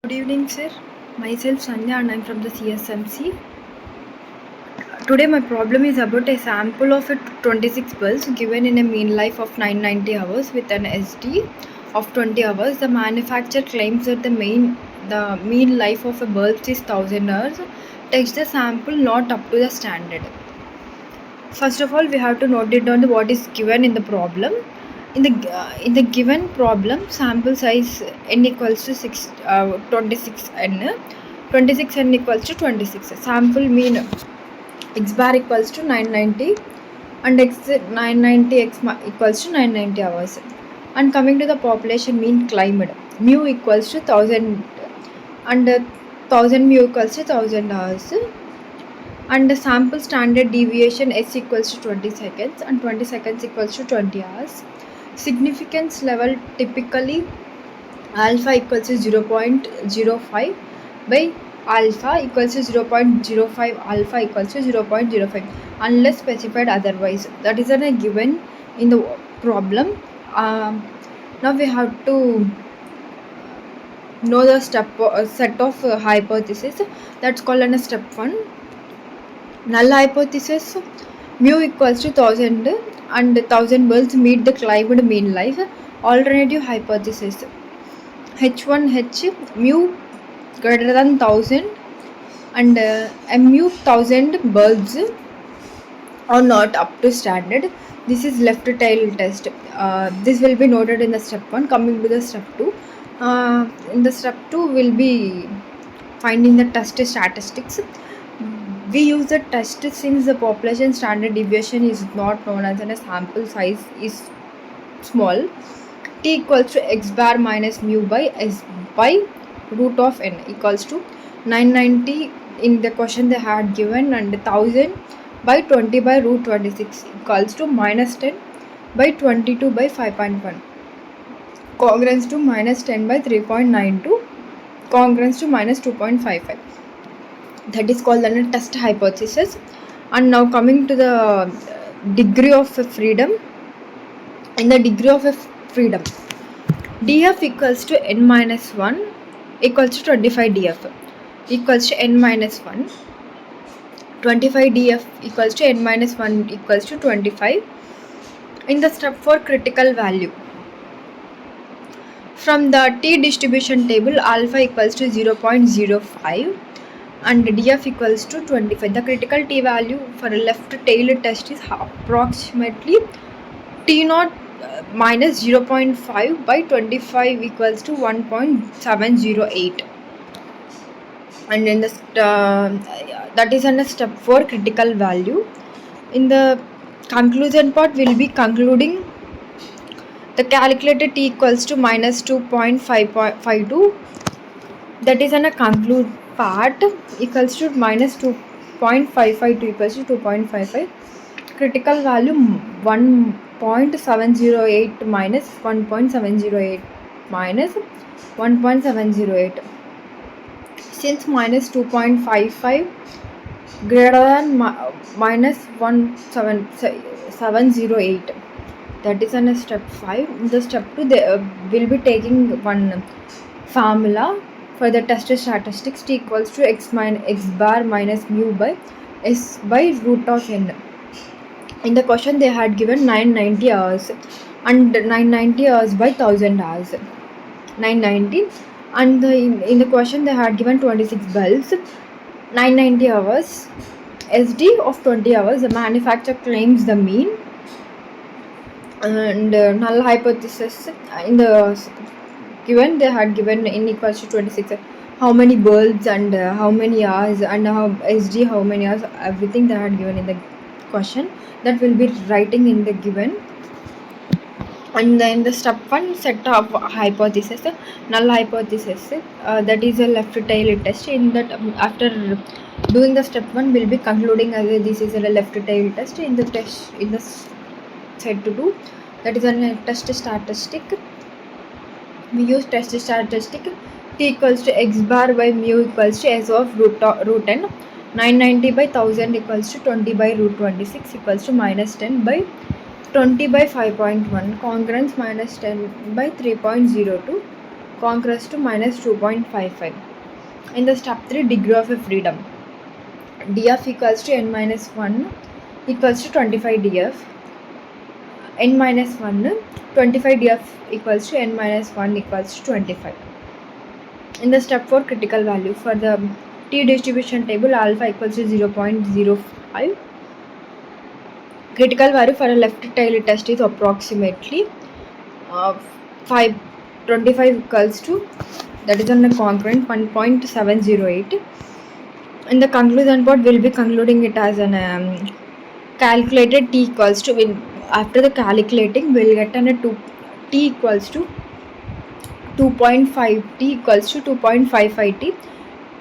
Good evening, sir. Myself Sanya and I'm from the CSMC. Today my problem is about a sample of 26 bulbs given in a mean life of 990 hours with an SD of 20 hours. The manufacturer claims that the mean life of a bulb is 1000 hours. Takes the sample not up to the standard. First of all, we have to note it down what is given in the problem. In the given problem, sample size n equals to 26 n. 26 n equals to 26. Sample mean x bar equals to 990 and x 990 x equals to 990 hours. And coming to the population mean climbed, mu equals to 1000 and 1000 mu equals to 1000 hours. And the sample standard deviation s equals to 20 seconds and 20 seconds equals to 20 hours. Significance level typically alpha equals to 0.05 by alpha equals to 0.05 alpha equals to 0.05 unless specified otherwise. That is a given in the problem. Now we have to know the set of hypothesis. That's called a step 1. Null hypothesis, mu equals to 1000 and 1000 bulbs meet the climbed mean life. Alternative hypothesis, H1H mu greater than 1000 and mu 1000 bulbs are not up to standard. This is left tail test. This will be noted in the step 1. Coming to the step 2, in the step 2 will be finding the test statistics. We use the test since the population standard deviation is not known as a sample size is small. T equals to x bar minus mu by s by root of n equals to 990 in the question they had given and 1000 by 20 by root 26 equals to minus 10 by 22 by 5.1 congruence to minus 10 by 3.92 congruence to minus 2.55. That is called the test hypothesis. And now coming to the degree of freedom. In the degree of freedom, df equals to n minus 1 equals to 25 df equals to n minus 1. 25 df equals to n minus 1 equals to 25. In the step 4, critical value. From the T distribution table, alpha equals to 0.05 and df equals to 25. The critical T value for a left tail test is approximately T naught minus 0.5 by 25 equals to 1.708. And in the that is under step 4, critical value. In the conclusion part, we'll be concluding the calculated T equals to minus 2.552. That is on a conclude part equals to minus 2.552 equals to 2.55. Critical value 1.708 minus 1.708 minus 1.708. Since minus 2.55 greater than minus 1.708, that is on a step 5. In the step 2, they will be taking one formula for the test statistics. T equals to x bar minus mu by s by root of n. In the question they had given 990 hours and 990 hours by 1000 hours. 990 and in the question they had given 26 bulbs, 990 hours, SD of 20 hours. The manufacturer claims the mean and null hypothesis. In the given they had given n equals to 26, how many bulbs and how many hours and how SD how many hours, everything they had given in the question. That will be writing in the given. And then the step 1, set of hypothesis, null hypothesis, that is a left tail test. In that after doing the step 1, we'll be concluding as this is a left tail test. In the test, in the set to do, that is a test statistic. We use test statistic. T equals to x bar by mu equals to s of root n. 990 by 1000 equals to 20 by root 26 equals to minus 10 by 20 by 5.1. Congruence minus 10 by 3.02. concurs to minus 2.55. In the step 3, degree of freedom, df equals to n minus 1 equals to 25 df, n minus 1, 25 df equals to n minus 1 equals to 25. In the step 4, critical value, for the t distribution table, alpha equals to 0.05. Critical value for a left tail test is approximately 25 equals to, that is on the concurrent, 1.708. In the conclusion part, we'll be concluding it as an calculated t equals to, after the calculating we'll get an t equals to 2.5, t equals to 2.55, t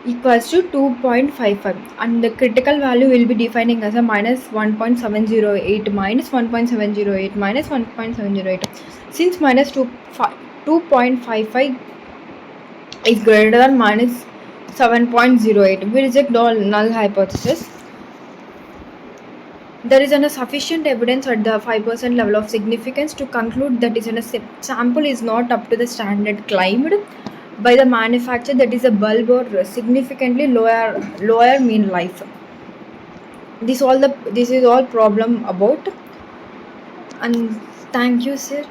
equals to 2.55, and the critical value will be defining as a minus 1.708 minus 1.708 minus 1.708. Since minus 2.55 is greater than minus 7.08, we reject all null hypothesis. There is a sufficient evidence at the 5% level of significance to conclude that is a sample is not up to the standard claimed by the manufacturer, that is a bulb or significantly lower mean life. This is all problem about, and thank you, sir.